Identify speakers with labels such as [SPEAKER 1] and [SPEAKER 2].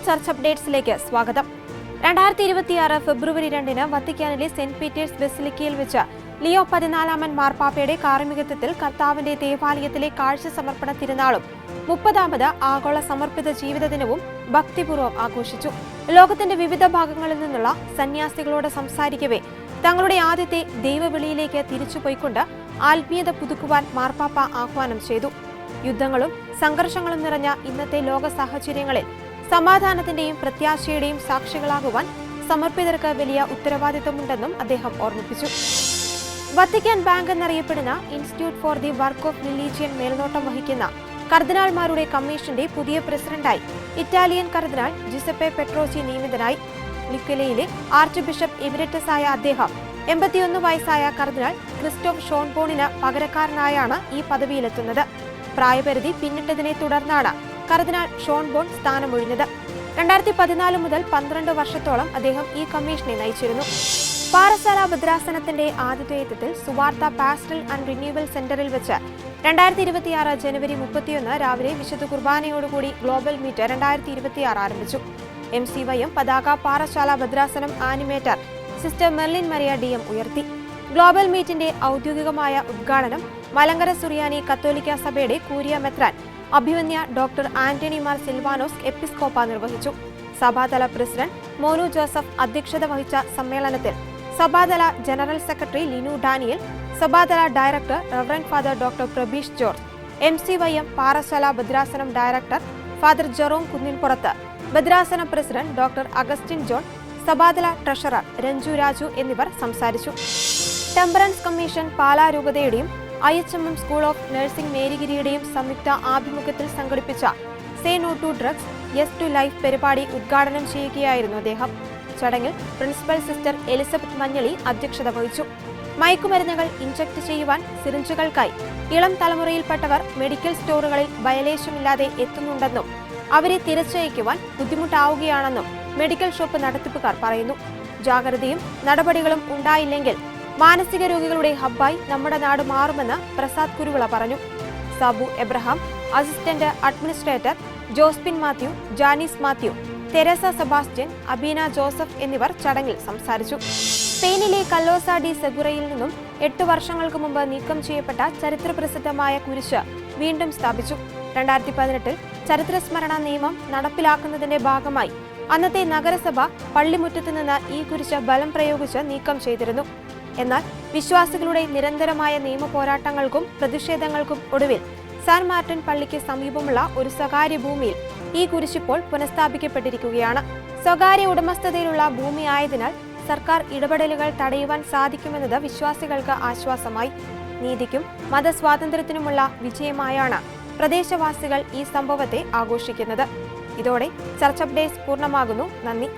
[SPEAKER 1] Church അപ്ഡേറ്റ്സിലേക്ക് സ്വാഗതം. 2026 ഫെബ്രുവരി 2 വത്തിക്കാനിലെ saint Peter's ബസിലിക്കയിൽ വെച്ച് Leo 14 മാർപ്പാപ്പയുടെ കാർമ്മികത്വത്തിൽ കർത്താവിന്റെ ദേവാലയത്തിലെ കാഴ്ച സമർപ്പണ തിരുനാളും 30ാമത് ആഗോള സമർപ്പിത ജീവിത ദിനവും ഭക്തിപൂർവ്വം ആഘോഷിച്ചു. ലോകത്തിന്റെ വിവിധ ഭാഗങ്ങളിൽ നിന്നുള്ള സന്യാസികളോട് സംസാരിക്കവേ തങ്ങളുടെ ആദ്യത്തെ ദൈവവിളിയിലേക്ക് തിരിച്ചുപോയിക്കൊണ്ട് ആത്മീയത പുതുക്കുവാൻ മാർപ്പാപ്പ ആഹ്വാനം ചെയ്തു. യുദ്ധങ്ങളും സംഘർഷങ്ങളും നിറഞ്ഞ ഇന്നത്തെ ലോക സാഹചര്യങ്ങളിൽ സമാധാനത്തിന്റെയും പ്രത്യാശയുടെയും സാക്ഷികളാകുവാൻ സമർപ്പിതർക്ക് വലിയ ഉത്തരവാദിത്തമുണ്ടെന്നും അദ്ദേഹം ഓർമ്മിപ്പിച്ചു. വത്തിക്കാൻ ബാങ്ക് എന്നറിയപ്പെടുന്ന institute for the work of religion മേൽനോട്ടം വഹിക്കുന്ന കർദിനാൾമാരുടെ കമ്മീഷന്റെ പുതിയ പ്രസിഡന്റായി ഇറ്റാലിയൻ കർദിനാൾ ജിസപ്പെ പെട്രോസി നിയമിതനായി. ലിക്കലയിലെ ആർച്ച് ബിഷപ്പ് എമിരറ്റസായ അദ്ദേഹം 81 വയസ്സായ കർദിനാൾ ക്രിസ്റ്റോഫ് ഷോൺബോണിന് പകരക്കാരനായാണ് ഈ പദവിയിലെത്തുന്നത്. പ്രായപരിധി പിന്നിട്ടതിനെ തുടർന്നാണ് കർദിനാൾ ഷോൺബോൺ സ്ഥാനമൊഴിഞ്ഞത്. 2014 മുതൽ 12 വർഷത്തോളം അദ്ദേഹം ഈ കമ്മീഷനെ നയിച്ചിരുന്നു. പാറശാല ഭദ്രാസനത്തിന്റെ ആതിഥേയത്വത്തിൽ സുവാർത്ത പാസ്റ്ററൽ ആൻഡ് റിന്യൂവൽ സെന്ററിൽ വെച്ച് 2026 ജനുവരി 31 രാവിലെ വിശുദ്ധ കുർബാനയോടുകൂടി ഗ്ലോബൽ മീറ്റ് 2026 ആരംഭിച്ചു. MCYM പതാക പാറശാല ഭദ്രാസനം animator sister Merlin Maria DM ഉയർത്തി. ഗ്ലോബൽ മീറ്റിന്റെ ഔദ്യോഗികമായ ഉദ്ഘാടനം മലങ്കര സുറിയാനി കത്തോലിക്ക സഭയുടെ കൂരിയ മെത്രാൻ അഭിവന്യ ഡോക്ടർ ആന്റണി മാർ സിൽവാനോസ് എപ്പിസ്കോപ്പ നിർവഹിച്ചു. സഭാതല പ്രസിഡന്റ് മോനു ജോസഫ് അധ്യക്ഷത വഹിച്ച സമ്മേളനത്തിൽ സഭാതല ജനറൽ സെക്രട്ടറി ലിനു ഡാനിയൽ, സഭാതല director reverend father doctor Prabeesh George, MCYM Parassala ഭദ്രാസനം ഡയറക്ടർ ഫാദർ ജെറോം കുന്നിൻപുറത്ത്, ഭദ്രാസന പ്രസിഡന്റ് ഡോക്ടർ അഗസ്റ്റിൻ ജോൺ, സഭാതല ട്രഷറർ രഞ്ജു രാജു എന്നിവർ സംസാരിച്ചു. Temperance commission Pala രൂപതയുടെയും IHMM school of nursing മേരിഗിരിയുടെയും സംയുക്ത ആഭിമുഖ്യത്തിൽ സംഘടിപ്പിച്ച say no to drugs yes to life പരിപാടി ഉദ്ഘാടനം ചെയ്യുകയായിരുന്നു അദ്ദേഹം. ചടങ്ങിൽ പ്രിൻസിപ്പൽ സിസ്റ്റർ എലിസബത്ത് മഞ്ഞളി അധ്യക്ഷത വഹിച്ചു. മയക്കുമരുന്നുകൾ ഇൻജക്ട് ചെയ്യുവാൻ സിറിഞ്ചുകൾക്കായി ഇളം തലമുറയിൽപ്പെട്ടവർ മെഡിക്കൽ സ്റ്റോറുകളിൽ ഭയലേശമില്ലാതെ എത്തുന്നുണ്ടെന്നും അവരെ തിരിച്ചയക്കുവാൻ ബുദ്ധിമുട്ടാവുകയാണെന്നും മെഡിക്കൽ ഷോപ്പ് നടത്തിപ്പുകാർ പറയുന്നു. ജാഗ്രതയും നടപടികളും ഉണ്ടായില്ലെങ്കിൽ മാനസിക രോഗികളുടെ ഹബ്ബായി നമ്മുടെ നാട് മാറുമെന്ന് പ്രസാദ് കുരുവിള പറഞ്ഞു. Sabu Abraham, assistant administrator Jospin Mathew, Janice Mathew, Teresa Sebastian, Abeena Joseph എന്നിവർ ചടങ്ങിൽ സംസാരിച്ചു. സ്പെയിനിലെ കല്ലോസ ഡി സെഗുറയിൽ നിന്നും 8 വർഷങ്ങൾക്ക് മുമ്പ് നീക്കം ചെയ്യപ്പെട്ട ചരിത്രപ്രസിദ്ധമായ കുരിശ് വീണ്ടും സ്ഥാപിച്ചു. 2018 ചരിത്രസ്മരണ നിയമം നടപ്പിലാക്കുന്നതിന്റെ ഭാഗമായി അന്നത്തെ നഗരസഭ പള്ളിമുറ്റത്ത് നിന്ന് ഈ കുരിശ് ബലം പ്രയോഗിച്ച് നീക്കം ചെയ്തിരുന്നു. എന്നാൽ വിശ്വാസികളുടെ നിരന്തരമായ നിയമ പോരാട്ടങ്ങൾക്കും പ്രതിഷേധങ്ങൾക്കും ഒടുവിൽ സാൻ മാർട്ടിൻ പള്ളിക്ക് സമീപമുള്ള ഒരു സ്വകാര്യ ഭൂമിയിൽ ഈ കുരിശിപ്പോൾ പുനഃസ്ഥാപിക്കപ്പെട്ടിരിക്കുകയാണ്. സ്വകാര്യ ഉടമസ്ഥതയിലുള്ള ഭൂമി ആയതിനാൽ സർക്കാർ ഇടപെടലുകൾ തടയുവാൻ സാധിക്കുമെന്നത് വിശ്വാസികൾക്ക് ആശ്വാസമായി. നീതിക്കും മതസ്വാതന്ത്ര്യത്തിനുമുള്ള വിജയമായാണ് പ്രദേശവാസികൾ ഈ സംഭവത്തെ ആഘോഷിക്കുന്നത്. ഇതോടെ ചർച്ച് അപ്ഡേറ്റ്സ് പൂർണ്ണമാകുന്നു. നന്ദി.